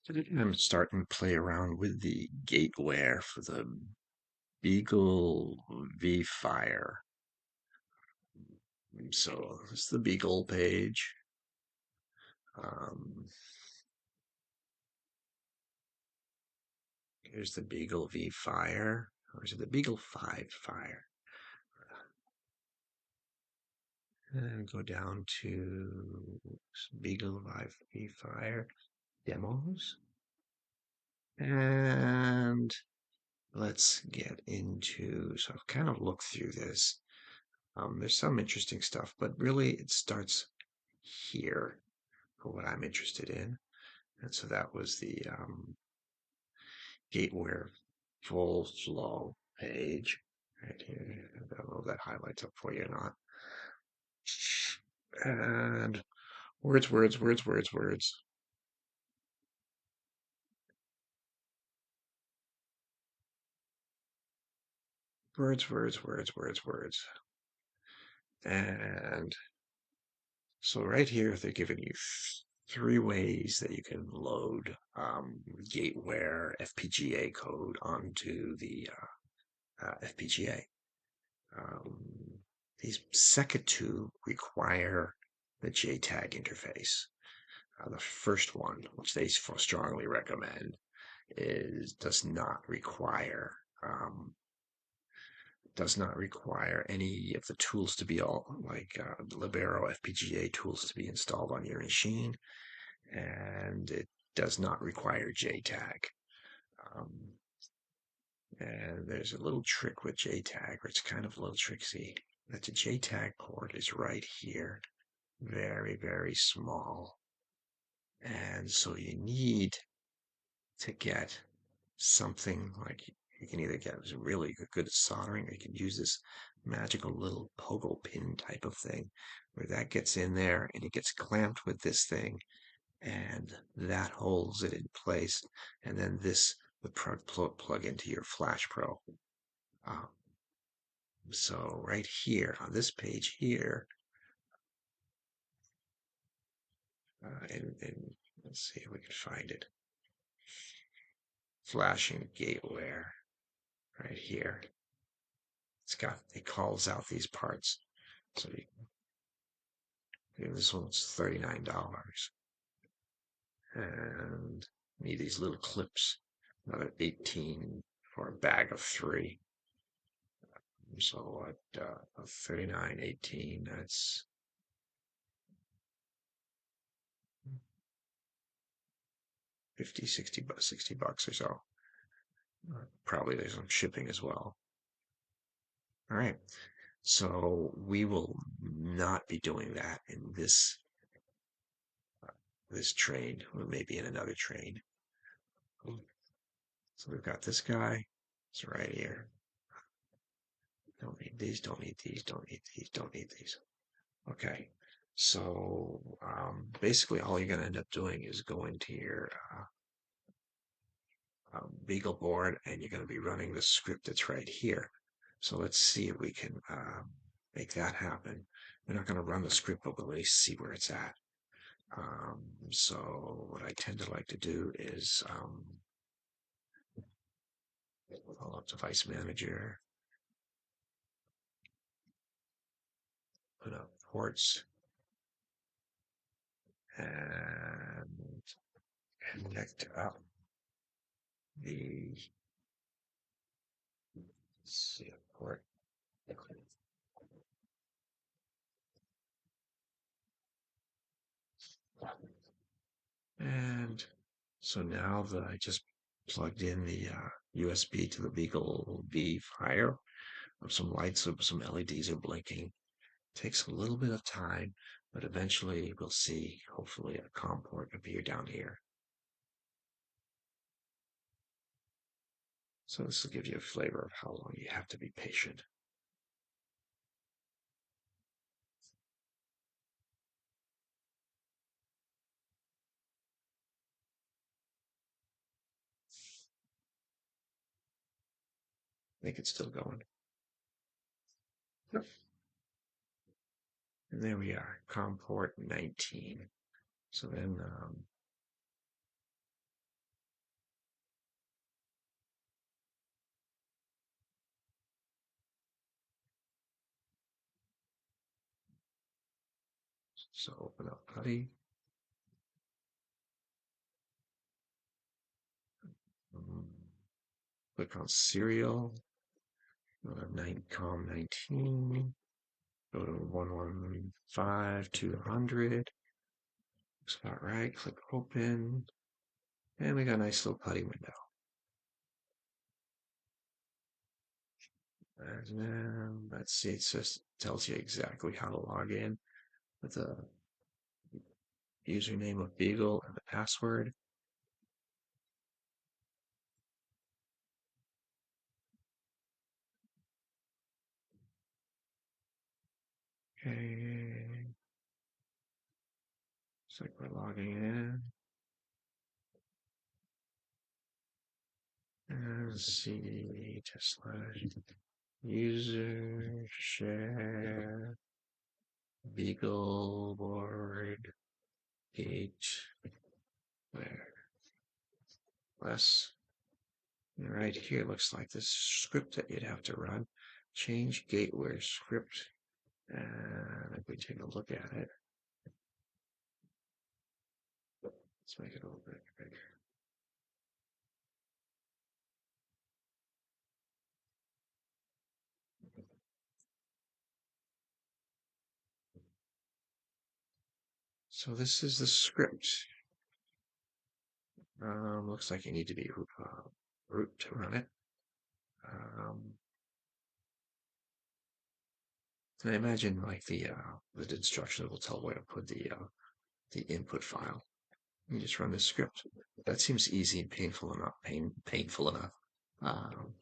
Today I'm starting to play around with the Gateware for the BeagleV Fire. So this is the Beagle page. Um, Here's the BeagleV Fire, or is it the Beagle 5 Fire? And go down to BeagleV Fire demos, and let's get into. So I've kind of looked through this. There's some interesting stuff, but really it starts here for what I'm interested in. And so that was the Gateware full flow page right here. I don't know if that highlights up for you or not. And words, words, words, words, words. Words, words, words, words, words. And so right here, they're giving you three ways that you can load Gateware FPGA code onto the FPGA. Um, these second two require the JTAG interface. The first one, which they strongly recommend, is does not require any of the tools to be all like Libero FPGA tools to be installed on your machine, and it does not require JTAG. Um, and there's a little trick with JTAG, where it's kind of a little tricksy. That the JTAG port is right here, very, very small. And so you need to get something like you can either get really good at soldering, or you can use this magical little pogo pin type of thing where that gets in there and it gets clamped with this thing and that holds it in place. And then this would plug into your Flash Pro. Uh, so right here on this page here, and let's see if we can find it. Flashing Gateware right here. It calls out these parts. So this one's $39. And need these little clips. Another 18 for a bag of three. So at 39.18, that's 50, 60 bucks or so. Probably there's some shipping as well. All right. So we will not be doing that in this train, or maybe in another train. So we've got this guy. It's right here. Don't need these, don't need these, don't need these, don't need these. Okay. So basically all you're going to end up doing is going to your Beagle board, and you're going to be running the script that's right here. So let's see if we can make that happen. We're not going to run the script, but we'll at least see where it's at. So what I tend to like to do is pull up Device Manager, put up ports, and connect up the port. And so now that I just plugged in the USB to the BeagleV Fire, some lights, some LEDs are blinking. Takes a little bit of time, but eventually we'll see, hopefully, a COM port appear down here. So this will give you a flavor of how long you have to be patient. I think it's still going. Yep. And there we are, COM port 19. So then So open up Putty. Click on Serial. Go to COM19. Go to 115, 200. Looks about right. Click Open. And we got a nice little Putty window. And then let's see, it just tells you exactly how to log in with the username of Beagle and the password. Okay. Looks like we're logging in. And see, just slash user share Beagle board Gateware. Less. Right here looks like this script that you'd have to run. Change Gateware script. And if we take a look at it, let's make it a little bit bigger. So this is the script. Looks like you need to be root to run it. And I imagine like the instruction will tell where to put the input file. You just run the script. That seems easy and painful enough. Painful enough.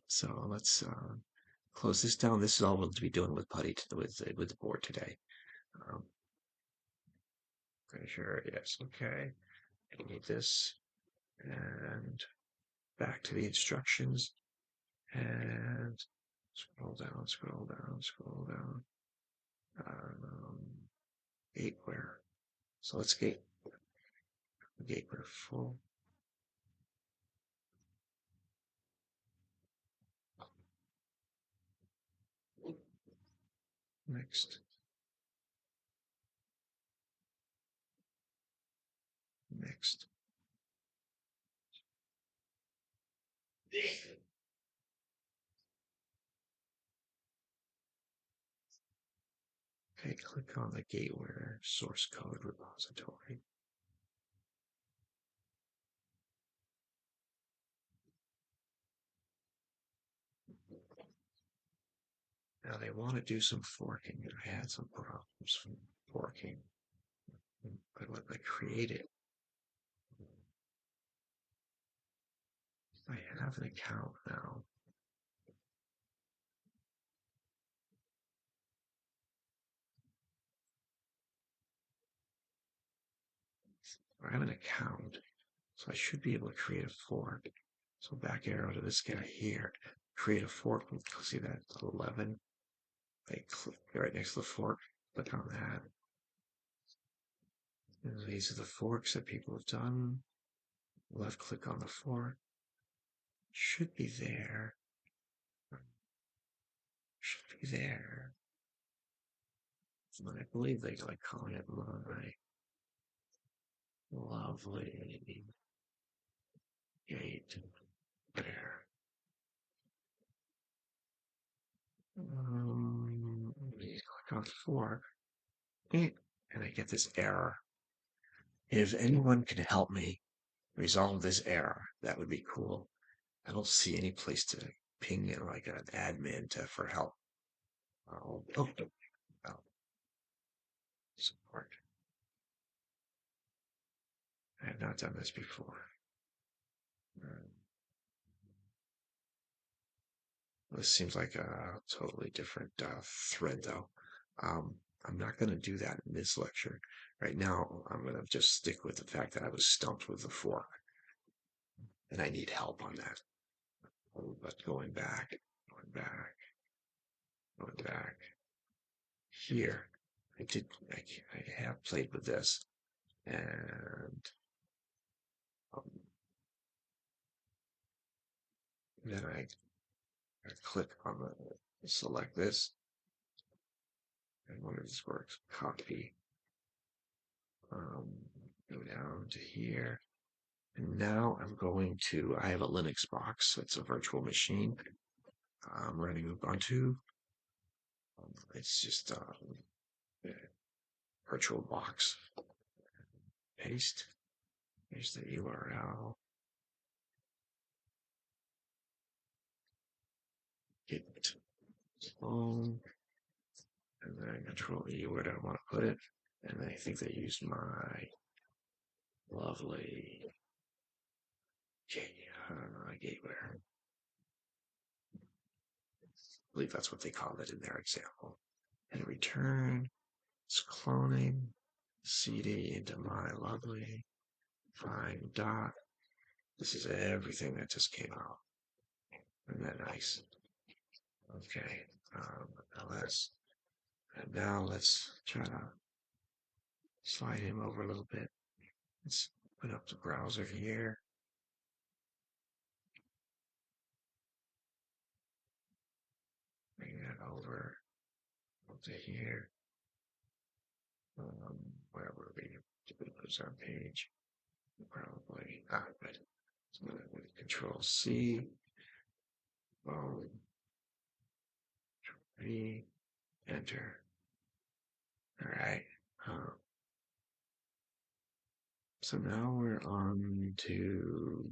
So let's close this down. This is all we'll be doing with Putty with the board today. Um, pretty sure, yes. Okay. We need this and back to the instructions and scroll down, scroll down, scroll down. Gateware. So let's gateware full. Next. Next. Okay, click on the Gateware source code repository. Now they want to do some forking. I had some problems from forking. But when I create it, I have an account now. I have an account, so I should be able to create a fork. So back arrow to this guy here, create a fork. See that 11? I click right next to the fork, click on that. And these are the forks that people have done. Left click on the fork. Should be there. Should be there. I believe they like calling it my lovely gate there. Click on fork, and I get this error. If anyone can help me resolve this error, that would be cool. I don't see any place to ping in like an admin for help. Oh, support. I have not done this before. This seems like a totally different thread, though. I'm not going to do that in this lecture. Right now, I'm going to just stick with the fact that I was stumped with the fork, and I need help on that. But going back, going back, going back here, I have played with this, and um, then I click on select this, and wonder if this works. Copy. Go down to here. And now I'm going to, I have a Linux box. It's a virtual machine. I'm running Ubuntu. It's just a virtual box. Paste. Here's the URL. Git clone. And then Control E, where do I want to put it? And I think they used my lovely Gateware. I believe that's what they called it in their example. And return. It's cloning CD into my lovely find dot. This is everything that just came out. Isn't that nice? Okay. LS. And now let's try to slide him over a little bit. Let's put up the browser here. Bring that over to here. Where were we? Did we lose our page? Probably. Good. So with Control C. Boom. V. Enter. All right. So now we're on to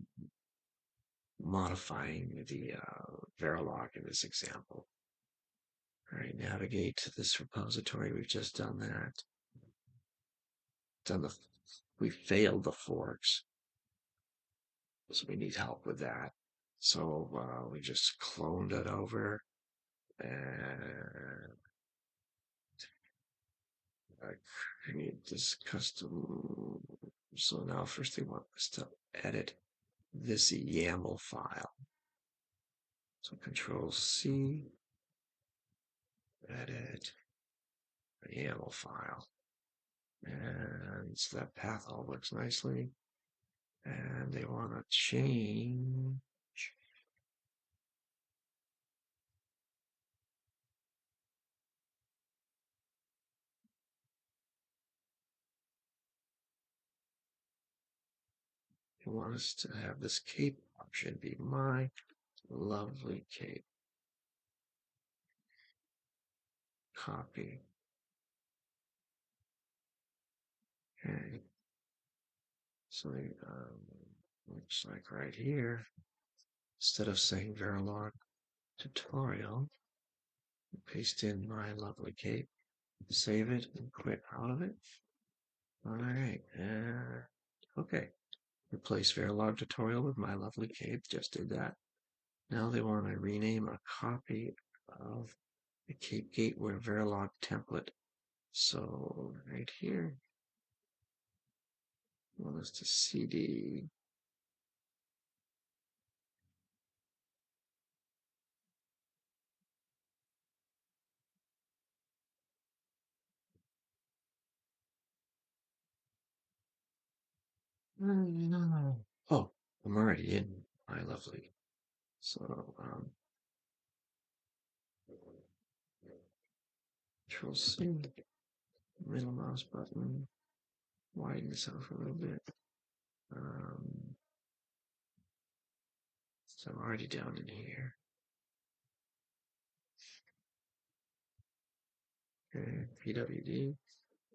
modifying the Verilog in this example. All right, navigate to this repository. We've just done that. We failed the forks, so we need help with that. So we just cloned it over and create this custom. So now first they want us to edit this YAML file. So Control C, edit the YAML file. And so that path all works nicely. And they want to change. They want us to have this cape option be my lovely cape. Copy. Okay. So looks like right here, instead of saying Verilog tutorial, paste in my lovely cape, save it, and quit out of it. All right, and okay. Replace Verilog tutorial with my lovely cape. Just did that. Now they want to rename a copy of the Cape Gateware Verilog template. So right here, I want us to CD. Oh, I'm already in my lovely. So Control C, middle mouse button, widen this out for a little bit. So I'm already down in here. Okay, PWD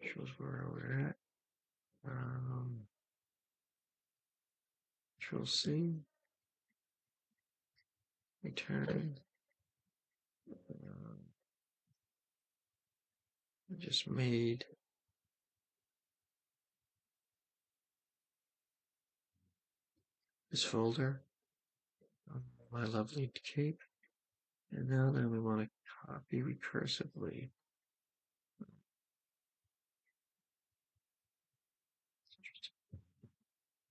shows where we're at. Control C, return. I just made this folder, my lovely cape, and now then we want to copy recursively.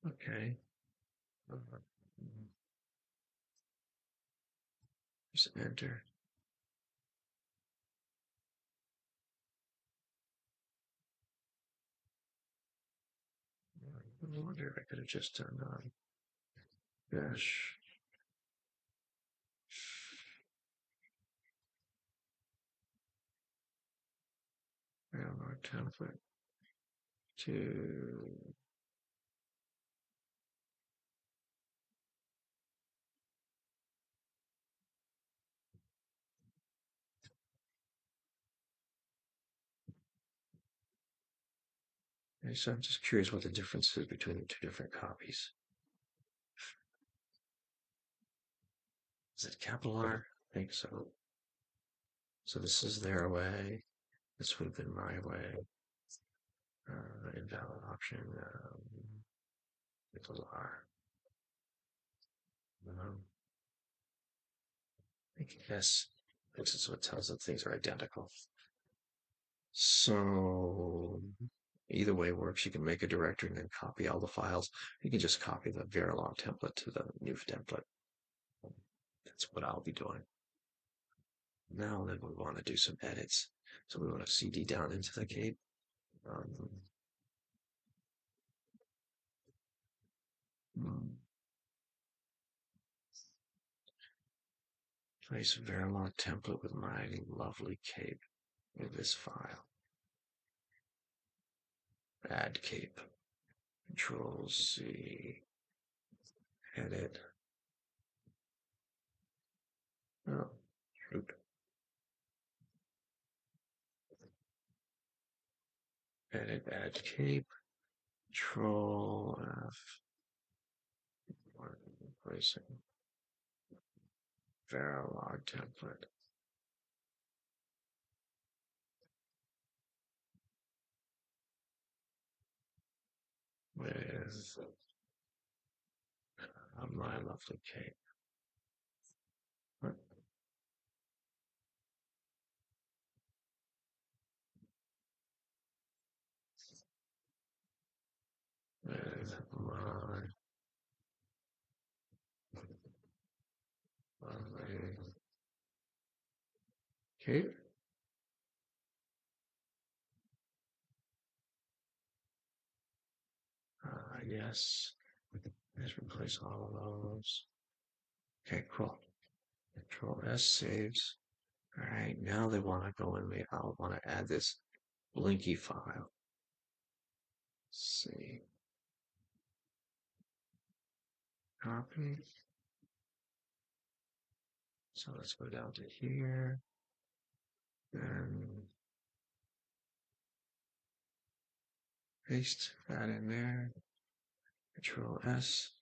Okay. Just enter. I wonder if I could have just done dash. Our template. to so I'm just curious what the difference is between the two different copies. Is it capital R? I think so. So this is their way. This would have been my way. Invalid option. Little R. I guess this is what tells that things are identical. So either way works. You can make a directory and then copy all the files. You can just copy the Verilog template to the new template. That's what I'll be doing. Now then we want to do some edits. So we want to CD down into the cape. Place Verilog template with my lovely cape in this file. Add cape. Control C. Edit. Oh, shoot. Edit, add cape. Control F. Replacing Verilog template. With my lovely cape. What? With my lovely cape. Yes. Let's replace all of those. Okay, cool. Control S saves. All right, now they want to go in. I'll want to add this Blinky file. Let's see. Copy. So let's go down to here. And paste that in there. Control S.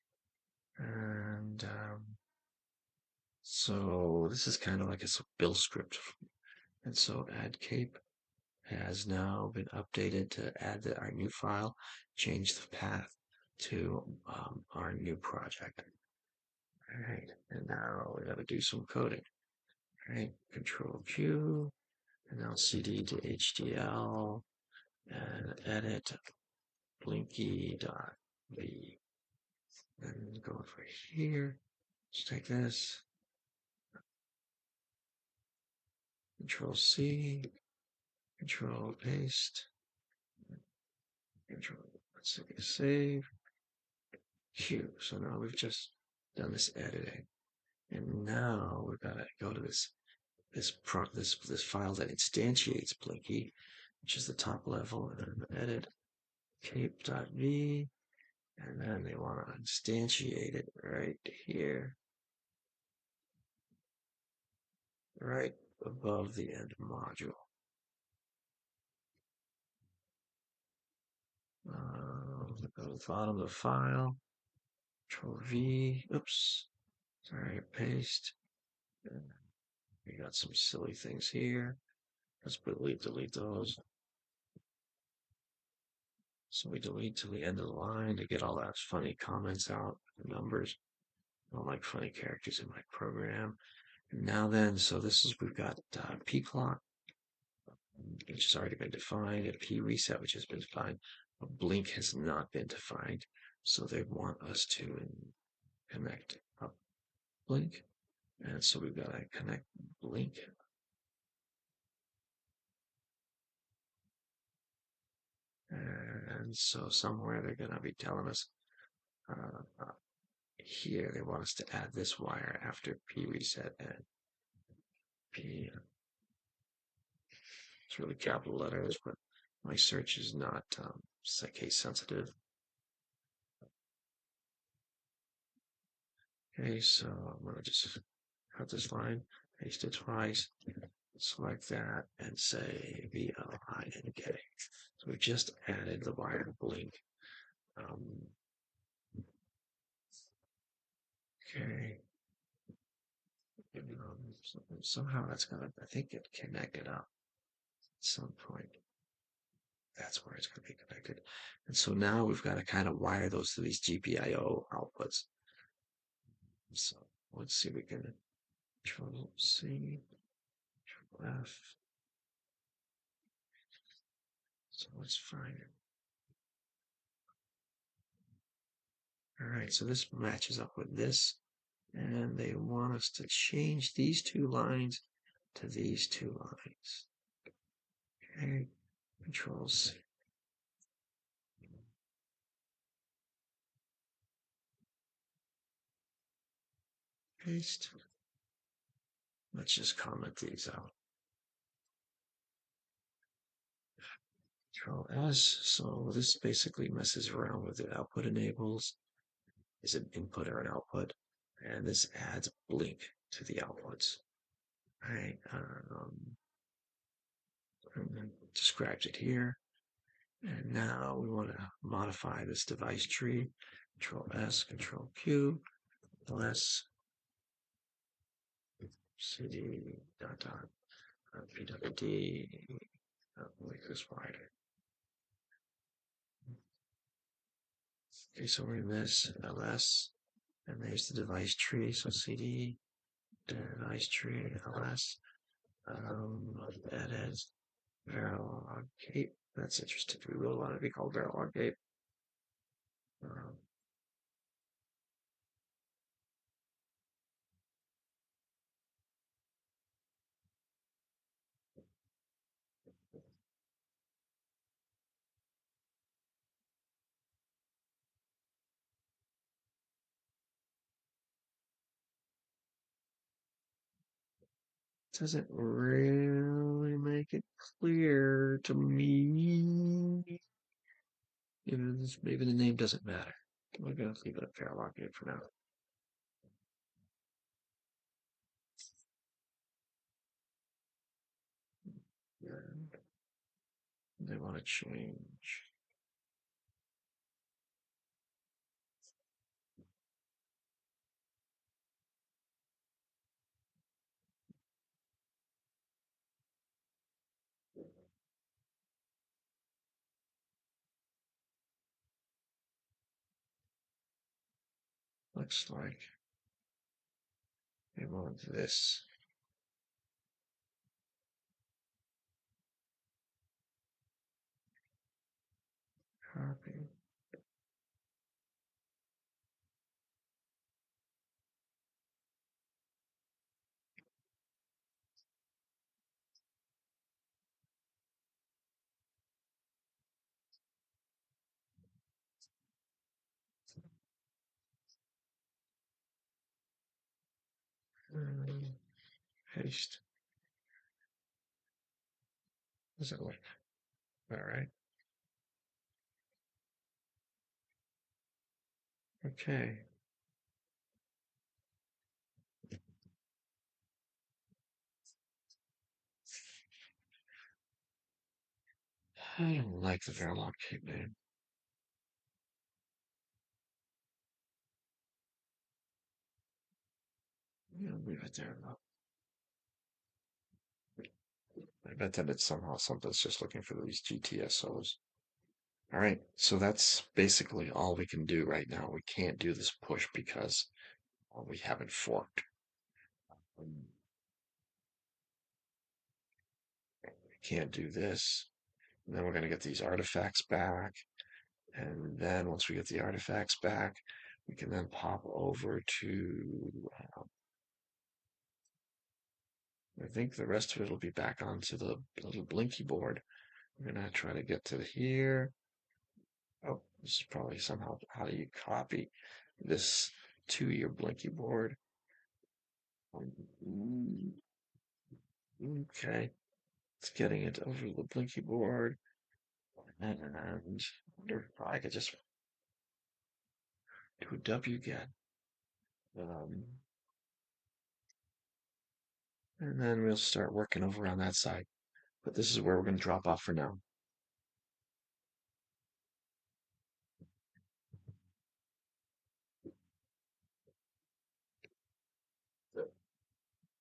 And so this is kind of like a build script. And so add cape has now been updated to add our new file, change the path to our new project. All right, and now we got to do some coding. All right, Control Q, and now CD to HDL, and edit blinky.v. And go over here. Let's take this. Control C, Control paste, Control. Let's see, save. Q. So now we've just done this editing, and now we've got to go to this file that instantiates Blinky, which is the top level, and edit cape.v, and then they want to instantiate it right here, right above the end module. Go to the bottom of the file, Control V, oops, sorry, paste. We got some silly things here. Let's delete those. So we delete till the end of the line to get all that funny comments out, numbers. I don't like funny characters in my program. And now then, so we've got P clock, which has already been defined, and P reset, which has been defined. But blink has not been defined. So they want us to connect up blink. And so we've got to connect blink. And so somewhere they're going to be telling us here they want us to add this wire after P reset and P. It's really capital letters, but my search is not set case sensitive. Okay, so I'm gonna just cut this line, paste it twice, select that, and say VLINK. So we just added the wire blink. Um, okay. Somehow that's gonna, I think, get connected up at some point. That's where it's gonna be connected. And so now we've got to kind of wire those to these GPIO outputs. So let's see if we can Control C, Control F. So let's find it. All right, so this matches up with this, and they want us to change these two lines to these two lines. Okay, Control C. Paste. Let's just comment these out. Control S. So this basically messes around with the output enables. Is it input or an output? And this adds blink to the outputs. All right. And then describes it here. And now we want to modify this device tree. Control S, Control Q, LS, CD, dot, PWD, make this wider. Okay, so we're in this LS, and there's the device tree. So CD, device tree, LS. That is Verilog Gate. That's interesting. We really want it to be called Verilog Gate. Um, doesn't really make it clear to me. Maybe the name doesn't matter. We're going to leave it at Verilog Gate for now. And they want to change. Looks like they want this. Copy. And paste. Does it work? All right. Okay. I don't like the Verilog Gate name. Yeah, leave it there though. I bet that it's somehow something's just looking for these GTSOs. All right, so that's basically all we can do right now. We can't do this push because we haven't forked. We can't do this. And then we're going to get these artifacts back. And then once we get the artifacts back, we can then pop over to, I think the rest of it will be back onto the little blinky board. We're going to try to get to here. Oh, this is probably somehow how do you copy this to your blinky board. Okay, it's getting it over the blinky board. And I wonder if I could just do a wget. Um, and then we'll start working over on that side. But this is where we're going to drop off for now.